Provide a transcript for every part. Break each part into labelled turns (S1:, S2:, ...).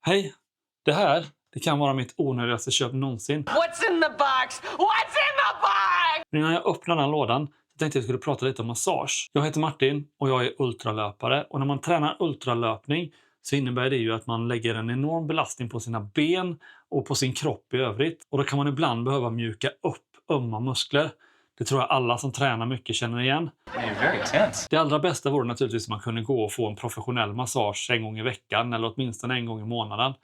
S1: Hej! Det kan vara mitt onödigaste köp någonsin.
S2: What's in the box? What's in the box?
S1: Men innan jag öppnar den lådan så tänkte jag skulle prata lite om massage. Jag heter Martin och jag är ultralöpare. Och när man tränar ultralöpning så innebär det ju att man lägger en enorm belastning på sina ben och på sin kropp i övrigt. Och då kan man ibland behöva mjuka upp ömma muskler. Det tror jag alla som tränar mycket känner igen.
S3: You're very tense.
S1: Det allra bästa vore naturligtvis om man kunde gå och få en professionell massage en gång i veckan eller åtminstone en gång i månaden.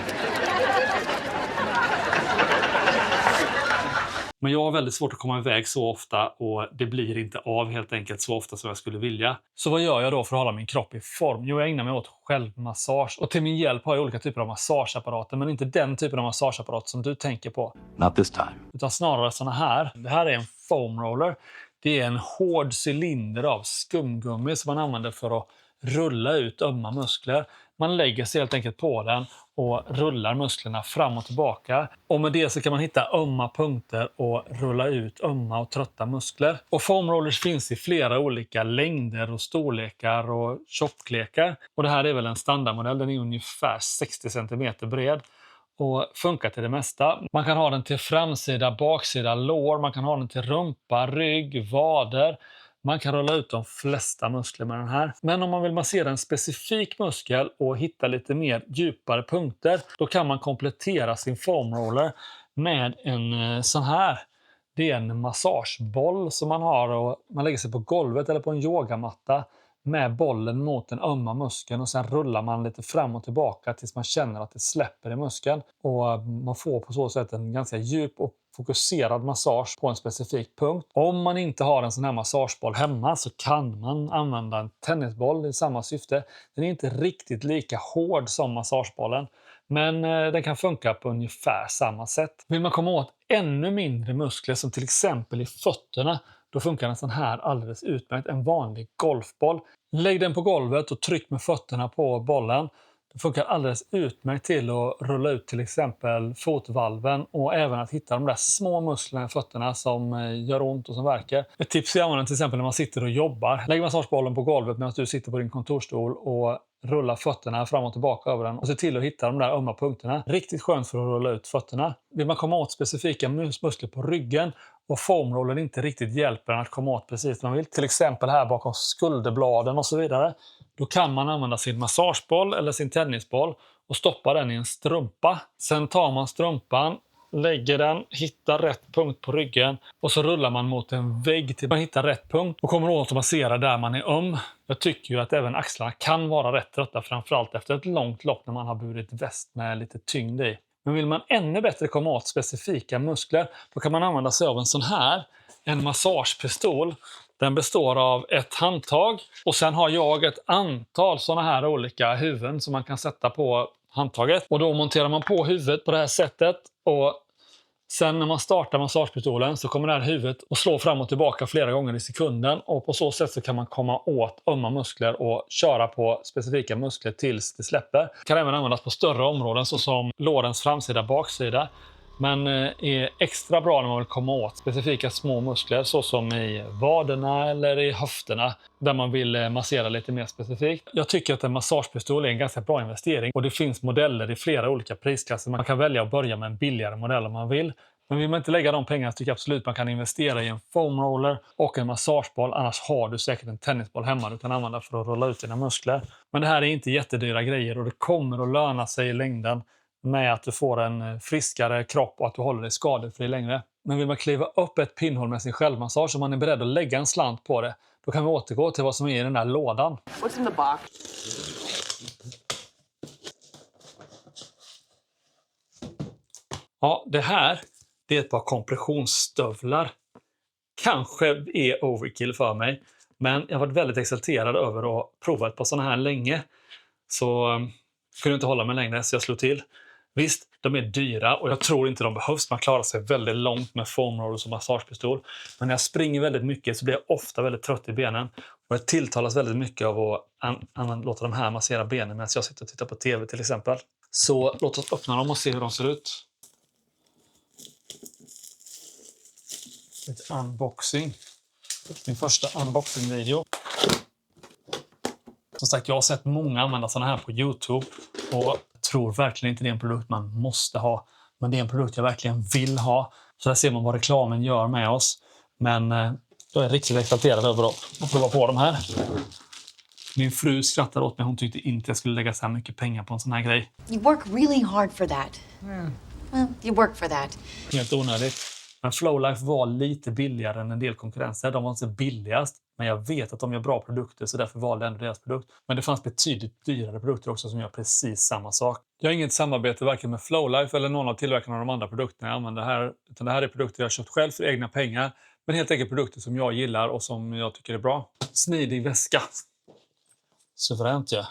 S1: Men jag har väldigt svårt att komma iväg så ofta och det blir inte av helt enkelt så ofta som jag skulle vilja. Så vad gör jag då för att hålla min kropp i form? Jo, jag ägnar mig åt självmassage. Och till min hjälp har jag olika typer av massageapparater, men inte den typen av massageapparat som du tänker på.
S4: Not this time.
S1: Utan snarare såna här. Det här är en foam roller. Det är en hård cylinder av skumgummi som man använder för att rulla ut ömma muskler. Man lägger sig helt enkelt på den och rullar musklerna fram och tillbaka. Och med det så kan man hitta ömma punkter och rulla ut ömma och trötta muskler. Och foam rollers finns i flera olika längder och storlekar och tjocklekar. Och det här är väl en standardmodell, den är ungefär 60 cm bred. Och funkar till det mesta. Man kan ha den till framsida, baksida, lår. Man kan ha den till rumpa, rygg, vader. Man kan rulla ut de flesta muskler med den här. Men om man vill massera en specifik muskel och hitta lite mer djupare punkter, då kan man komplettera sin foam roller med en sån här. Det är en massageboll som man har och man lägger sig på golvet eller på en yogamatta med bollen mot den ömma muskeln och sen rullar man lite fram och tillbaka tills man känner att det släpper i muskeln. Och man får på så sätt en ganska djup och fokuserad massage på en specifik punkt. Om man inte har en sån här massageboll hemma så kan man använda en tennisboll i samma syfte. Den är inte riktigt lika hård som massagebollen, men den kan funka på ungefär samma sätt. Vill man komma åt ännu mindre muskler som till exempel i fötterna, då funkar en sån här alldeles utmärkt, en vanlig golfboll. Lägg den på golvet och tryck med fötterna på bollen. Det funkar alldeles utmärkt till att rulla ut till exempel fotvalven och även att hitta de där små musklerna i fötterna som gör ont och som verkar. Ett tips är att använda till exempel när man sitter och jobbar. Lägg massagebollen på golvet medan du sitter på din kontorstol och rulla fötterna fram och tillbaka över den och se till att hitta de där ömma punkterna. Riktigt skönt för att rulla ut fötterna. Vill man komma åt specifika muskler på ryggen och foamrollen inte riktigt hjälper en att komma åt precis vad man vill, till exempel här bakom skulderbladen och så vidare, då kan man använda sin massageboll eller sin tennisboll och stoppa den i en strumpa. Sen tar man strumpan, lägger den, hittar rätt punkt på ryggen och så rullar man mot en vägg till man hittar rätt punkt och kommer åt att massera där man är öm. Jag tycker ju att även axlarna kan vara rätt trötta, framförallt efter ett långt lopp när man har burit väst med lite tyngd i. Men vill man ännu bättre komma åt specifika muskler, då kan man använda sig av en sån här, en massagepistol. Den består av ett handtag och sen har jag ett antal såna här olika huvuden som man kan sätta på handtaget. Och då monterar man på huvudet på det här sättet och sen när man startar massagepistolen så kommer det här huvudet att slå fram och tillbaka flera gånger i sekunden och på så sätt så kan man komma åt ömma muskler och köra på specifika muskler tills det släpper. Det kan även användas på större områden såsom lårens framsida, baksida. Men är extra bra när man vill komma åt specifika små muskler såsom i vaderna eller i höfterna där man vill massera lite mer specifikt. Jag tycker att en massagepistol är en ganska bra investering och det finns modeller i flera olika prisklasser. Man kan välja att börja med en billigare modell om man vill. Men vill man inte lägga de pengarna så tycker jag absolut man kan investera i en foam roller och en massageboll. Annars har du säkert en tennisboll hemma du kan använda för att rulla ut dina muskler. Men det här är inte jättedyra grejer och det kommer att löna sig i längden med att du får en friskare kropp och att du håller dig skadefri längre. Men vill man kliva upp ett pinnhål med sin självmassage och man är beredd att lägga en slant på det, då kan vi återgå till vad som är i den där lådan.
S2: What's in the box?
S1: Ja, det här det är ett par kompressionsstövlar. Kanske är overkill för mig, men jag har varit väldigt exalterad över att prova ett par sådana här länge. Så kunde inte hålla mig längre så jag slog till. Visst, de är dyra och jag tror inte de behövs. Man klarar sig väldigt långt med foam rollers och massagepistol. Men när jag springer väldigt mycket så blir jag ofta väldigt trött i benen. Och jag tilltalas väldigt mycket av att låta de här massera benen medan jag sitter och tittar på tv till exempel. Så låt oss öppna dem och se hur de ser ut. Ett unboxing. Min första unboxing-video. Som sagt, jag har sett många använda sådana här på YouTube. Och tror verkligen inte det är en produkt man måste ha. Men det är en produkt jag verkligen vill ha. Så där ser man vad reklamen gör med oss. Men jag är riktigt exalterad över att prova på de här. Min fru skrattade åt mig. Hon tyckte inte jag skulle lägga så här mycket pengar på en sån här grej.
S3: You work really hard for that. Well, you work for that.
S1: Helt onödigt. Men Flowlife var lite billigare än en del konkurrenser. De var inte billigast. Men jag vet att de gör bra produkter, så därför valde jag ändå deras produkt. Men det fanns betydligt dyrare produkter också som gör precis samma sak. Jag har inget samarbete varken med Flowlife eller någon av tillverkarna av de andra produkterna jag använder här. Utan det här är produkter jag har köpt själv för egna pengar. Men helt enkelt produkter som jag gillar och som jag tycker är bra. Smidig väska. Suveränt, ja.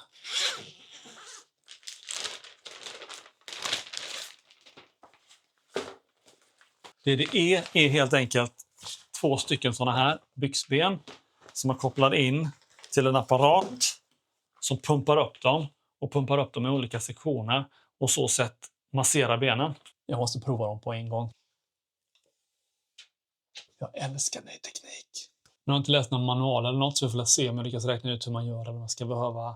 S1: Det är helt enkelt 2 stycken sådana här byxben som man kopplar in till en apparat som pumpar upp dem och pumpar upp dem i olika sektioner och så sätt massera benen. Jag måste prova dem på en gång. Jag älskar ny teknik. Jag har inte läst någon manual eller något, så vi får se om jag lyckas räkna ut hur man gör, eller om jag ska behöva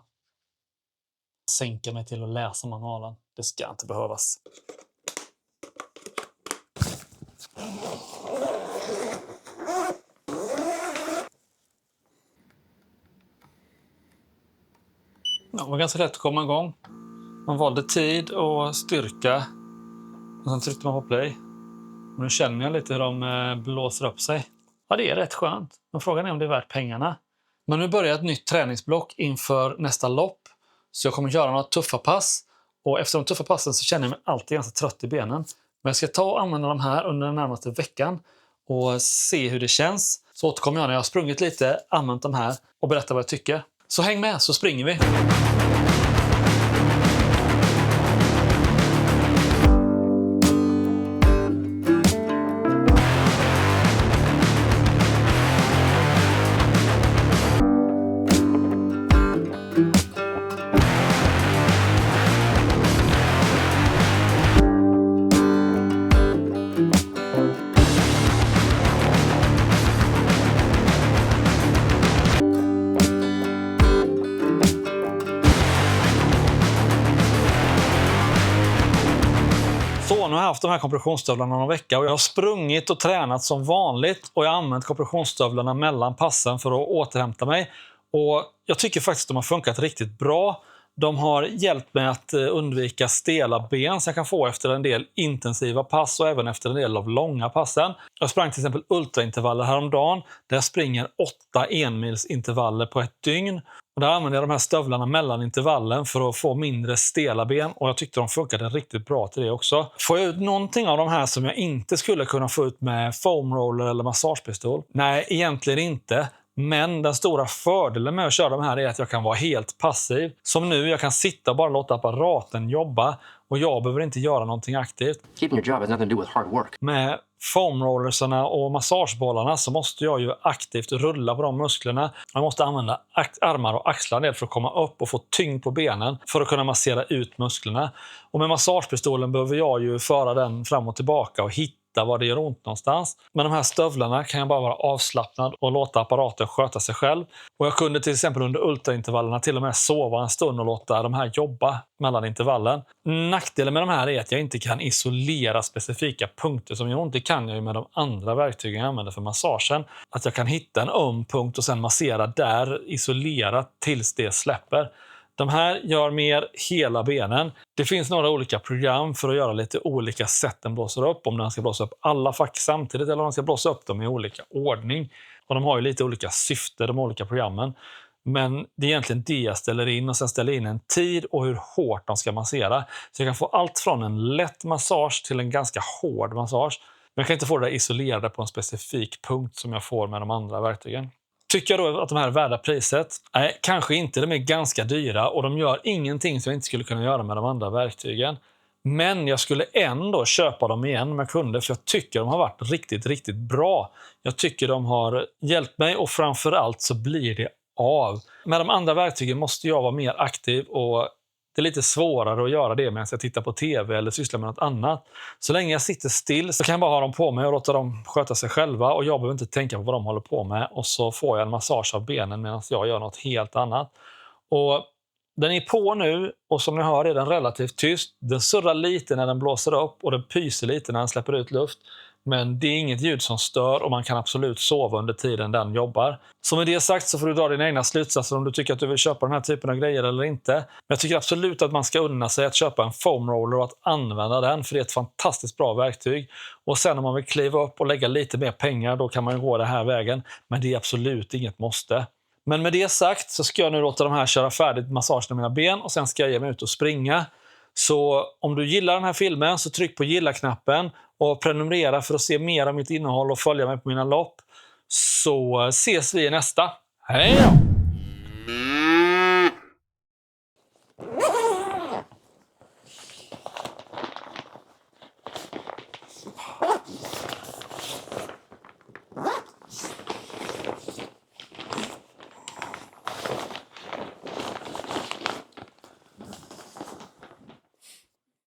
S1: sänka mig till att läsa manualen. Det ska inte behövas. Det var ganska lätt att komma igång. Man valde tid och styrka. Och sen tryckte man på play. Och nu känner jag lite hur de blåser upp sig. Ja, det är rätt skönt. Men frågan är om det är värt pengarna. Men nu börjar ett nytt träningsblock inför nästa lopp. Så jag kommer göra några tuffa pass. Och efter de tuffa passen så känner jag mig alltid ganska trött i benen. Men jag ska ta och använda de här under den närmaste veckan. Och se hur det känns. Så återkommer jag när jag har sprungit lite, använt de här och berättar vad jag tycker. Så häng med, så springer vi. Nu har jag haft de här kompressionsstövlarna någon vecka och jag har sprungit och tränat som vanligt och jag har använt kompressionsstövlarna mellan passen för att återhämta mig. Och jag tycker faktiskt att de har funkat riktigt bra. De har hjälpt mig att undvika stela ben som jag kan få efter en del intensiva pass och även efter en del av långa passen. Jag sprang till exempel ultraintervaller häromdagen där jag springer 8 enmilsintervaller på ett dygn. Och där använder jag de här stövlarna mellan intervallen för att få mindre stela ben och jag tyckte de funkade riktigt bra till det också. Får jag ut någonting av de här som jag inte skulle kunna få ut med foam roller eller massagepistol? Nej, egentligen inte. Men den stora fördelen med att köra de här är att jag kan vara helt passiv. Som nu, jag kan sitta och bara låta apparaten jobba och jag behöver inte göra någonting aktivt.
S2: Keeping your job has nothing to do with hard work.
S1: Med foamrollersarna och massagebollarna så måste jag ju aktivt rulla på de musklerna. Jag måste använda armar och axlar för att komma upp och få tyngd på benen för att kunna massera ut musklerna. Och med massagepistolen behöver jag ju föra den fram och tillbaka och hitta var det gör ont någonstans. Men de här stövlarna kan jag bara vara avslappnad och låta apparaten sköta sig själv. Och jag kunde till exempel under ultraintervallerna till och med sova en stund och låta de här jobba mellan intervallen. Nackdelen med de här är att jag inte kan isolera specifika punkter som gör ont. Det kan jag ju med de andra verktygen jag använder för massagen. Att jag kan hitta en öm punkt och sen massera där isolerat tills det släpper. De här gör mer hela benen. Det finns några olika program för att göra lite olika sätt den blåser upp. Om den ska blåsa upp alla fack samtidigt eller om den ska blåsa upp dem i olika ordning. Och de har ju lite olika syfte, de olika programmen. Men det är egentligen det jag ställer in och sen ställer in en tid och hur hårt de ska massera. Så jag kan få allt från en lätt massage till en ganska hård massage. Men jag kan inte få det där isolerade på en specifik punkt som jag får med de andra verktygen. Tycker jag då att de här är värda priset? Nej, kanske inte. De är ganska dyra och de gör ingenting som jag inte skulle kunna göra med de andra verktygen. Men jag skulle ändå köpa dem igen om jag kunde, för jag tycker de har varit riktigt, riktigt bra. Jag tycker de har hjälpt mig och framförallt så blir det av. Med de andra verktygen måste jag vara mer aktiv och det är lite svårare att göra det medan jag tittar på tv eller sysslar med något annat. Så länge jag sitter still så kan jag bara ha dem på mig och låta dem sköta sig själva och jag behöver inte tänka på vad de håller på med och så får jag en massage av benen medan jag gör något helt annat. Och Den är på nu och som ni hör är den relativt tyst. Den surrar lite när den blåser upp och den pyser lite när den släpper ut luft. Men det är inget ljud som stör och man kan absolut sova under tiden den jobbar. Så med det sagt så får du dra dina egna slutsatser om du tycker att du vill köpa den här typen av grejer eller inte. Men jag tycker absolut att man ska unna sig att köpa en foam roller och att använda den, för det är ett fantastiskt bra verktyg. Och sen om man vill kliva upp och lägga lite mer pengar, då kan man ju gå den här vägen. Men det är absolut inget måste. Men med det sagt så ska jag nu låta de här köra färdigt massagen av mina ben och sen ska jag ge mig ut och springa. Så om du gillar den här filmen så tryck på gilla-knappen och prenumerera för att se mer av mitt innehåll och följa mig på mina lopp. Så ses vi i nästa. Hej då!